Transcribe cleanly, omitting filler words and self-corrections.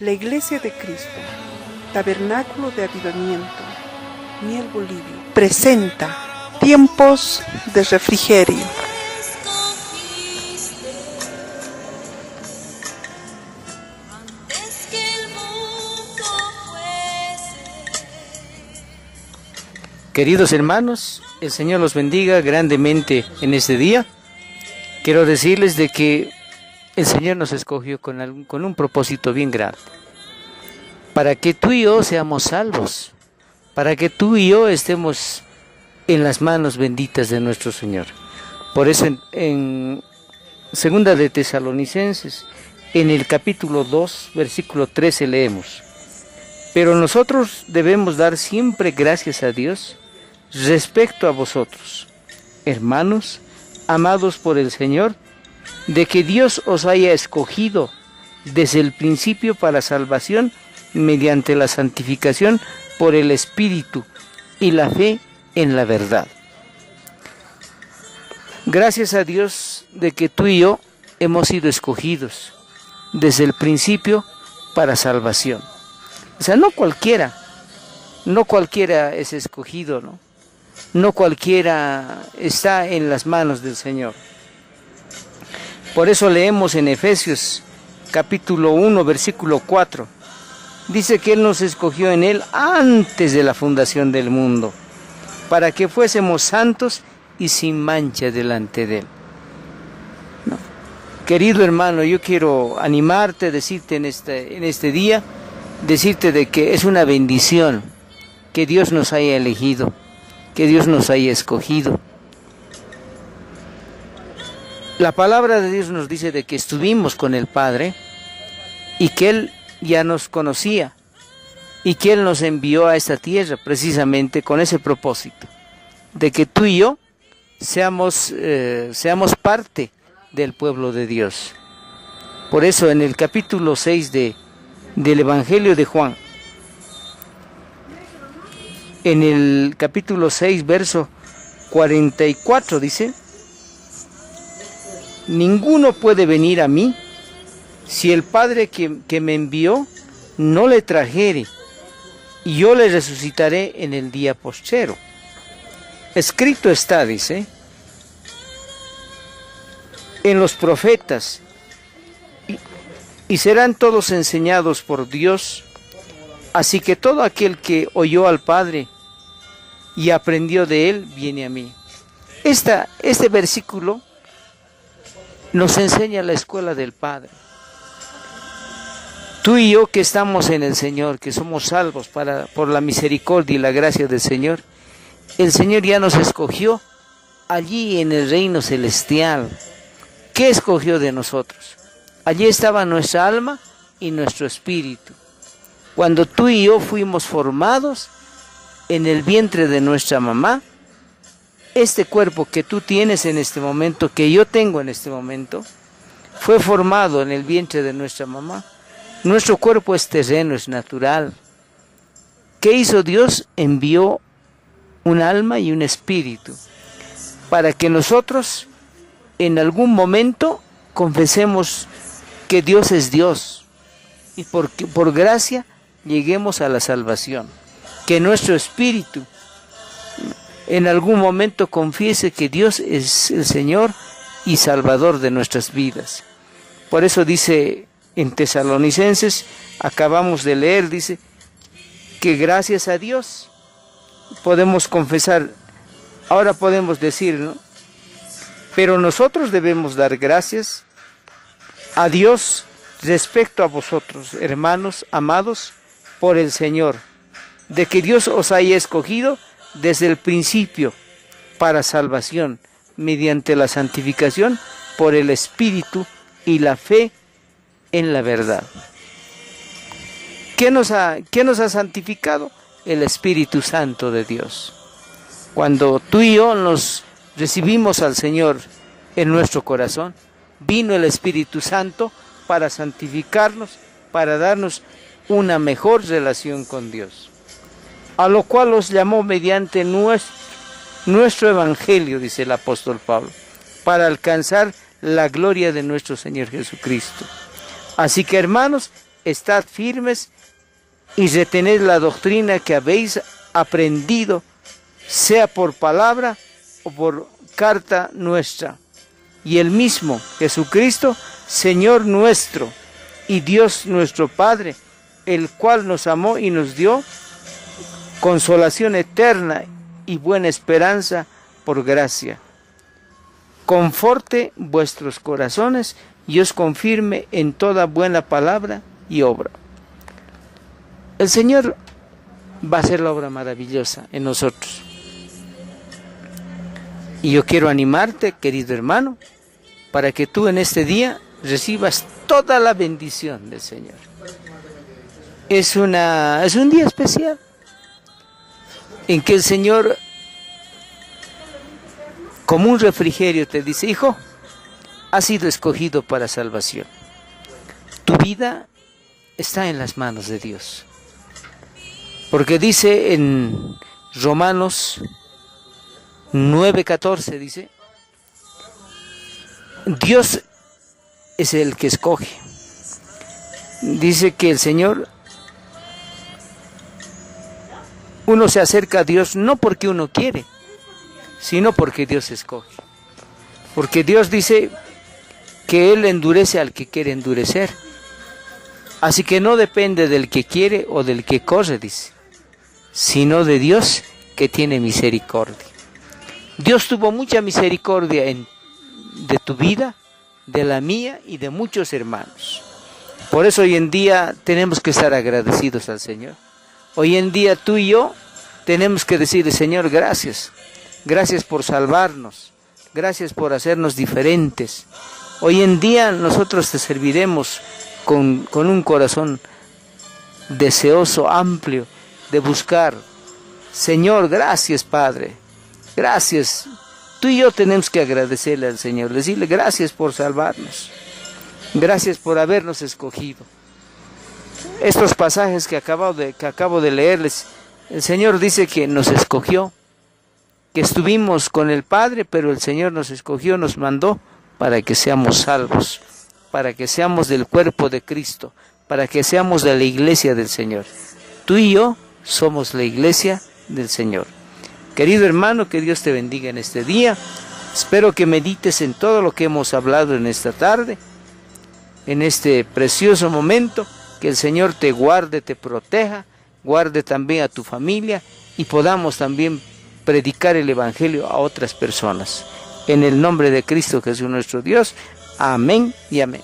La Iglesia de Cristo, Tabernáculo de Avivamiento, Miel Bolivia, presenta Tiempos de Refrigerio. Queridos hermanos, el Señor los bendiga grandemente en este día. Quiero decirles de que el Señor nos escogió con un propósito bien grande, para que tú y yo seamos salvos, para que tú y yo estemos en las manos benditas de nuestro Señor. Por eso en Segunda de Tesalonicenses, en el capítulo 2, versículo 13 leemos: pero nosotros debemos dar siempre gracias a Dios respecto a vosotros, hermanos, amados por el Señor, de que Dios os haya escogido desde el principio para salvación mediante la santificación por el Espíritu y la fe en la verdad. Gracias a Dios de que tú y yo hemos sido escogidos desde el principio para salvación. O sea, no cualquiera es escogido, ¿no? No cualquiera está en las manos del Señor. Por eso leemos en Efesios capítulo 1, versículo 4. Dice que Él nos escogió en Él antes de la fundación del mundo, para que fuésemos santos y sin mancha delante de Él. ¿No? Querido hermano, yo quiero animarte, decirte en este día, decirte de que es una bendición que Dios nos haya elegido, que Dios nos haya escogido. La palabra de Dios nos dice de que estuvimos con el Padre y que Él ya nos conocía y que Él nos envió a esta tierra precisamente con ese propósito, de que tú y yo seamos parte del pueblo de Dios. Por eso en el capítulo 6 del Evangelio de Juan, en el capítulo 6, verso 44 dice: ninguno puede venir a mí si el Padre que me envió no le trajere, y yo le resucitaré en el día postrero. Escrito está, dice, en los profetas, y serán todos enseñados por Dios. Así que todo aquel que oyó al Padre y aprendió de Él, viene a mí. Este versículo nos enseña la escuela del Padre. Tú y yo que estamos en el Señor, que somos salvos por la misericordia y la gracia del Señor, el Señor ya nos escogió allí en el reino celestial. ¿Qué escogió de nosotros? Allí estaba nuestra alma y nuestro espíritu. Cuando tú y yo fuimos formados en el vientre de nuestra mamá, este cuerpo que tú tienes en este momento, que yo tengo en este momento, fue formado en el vientre de nuestra mamá. Nuestro cuerpo es terreno, es natural. ¿Qué hizo Dios? Envió un alma y un espíritu para que nosotros en algún momento confesemos que Dios es Dios y por gracia lleguemos a la salvación. Que nuestro espíritu en algún momento confiese que Dios es el Señor y Salvador de nuestras vidas. Por eso dice en Tesalonicenses, acabamos de leer, dice que gracias a Dios podemos confesar, ahora podemos decir, ¿no? Pero nosotros debemos dar gracias a Dios respecto a vosotros, hermanos amados por el Señor, de que Dios os haya escogido desde el principio para salvación, mediante la santificación por el Espíritu y la fe en la verdad. ¿Qué nos ha santificado? El Espíritu Santo de Dios. Cuando tú y yo nos recibimos al Señor en nuestro corazón, vino el Espíritu Santo para santificarnos, para darnos una mejor relación con Dios, a lo cual os llamó mediante nuestro evangelio, dice el apóstol Pablo, para alcanzar la gloria de nuestro Señor Jesucristo. Así que, hermanos, estad firmes y retened la doctrina que habéis aprendido, sea por palabra o por carta nuestra. Y el mismo Jesucristo, Señor nuestro y Dios nuestro Padre, el cual nos amó y nos dio consolación eterna y buena esperanza por gracia, conforte vuestros corazones y os confirme en toda buena palabra y obra. El Señor va a hacer la obra maravillosa en nosotros. Y yo quiero animarte, querido hermano, para que tú en este día recibas toda la bendición del Señor. Es un día especial en que el Señor, como un refrigerio, te dice: hijo, has sido escogido para salvación. Tu vida está en las manos de Dios. Porque dice en Romanos 9:14, dice: Dios es el que escoge. Dice que el Señor, uno se acerca a Dios no porque uno quiere, sino porque Dios escoge. Porque Dios dice que Él endurece al que quiere endurecer. Así que no depende del que quiere o del que corre, dice, sino de Dios que tiene misericordia. Dios tuvo mucha misericordia de tu vida, de la mía y de muchos hermanos. Por eso hoy en día tenemos que estar agradecidos al Señor. Hoy en día tú y yo tenemos que decirle: Señor, gracias. Gracias por salvarnos. Gracias por hacernos diferentes. Hoy en día nosotros te serviremos con un corazón deseoso, amplio, de buscar. Señor, gracias, Padre. Gracias. Tú y yo tenemos que agradecerle al Señor, decirle: gracias por salvarnos. Gracias por habernos escogido. Estos pasajes que acabo de leerles, el Señor dice que nos escogió, que estuvimos con el Padre, pero el Señor nos escogió, nos mandó para que seamos salvos, para que seamos del cuerpo de Cristo, para que seamos de la iglesia del Señor. Tú y yo somos la iglesia del Señor. Querido hermano, que Dios te bendiga en este día. Espero que medites en todo lo que hemos hablado en esta tarde, en este precioso momento. Que el Señor te guarde, te proteja, guarde también a tu familia y podamos también predicar el Evangelio a otras personas. En el nombre de Cristo Jesús nuestro Dios. Amén y amén.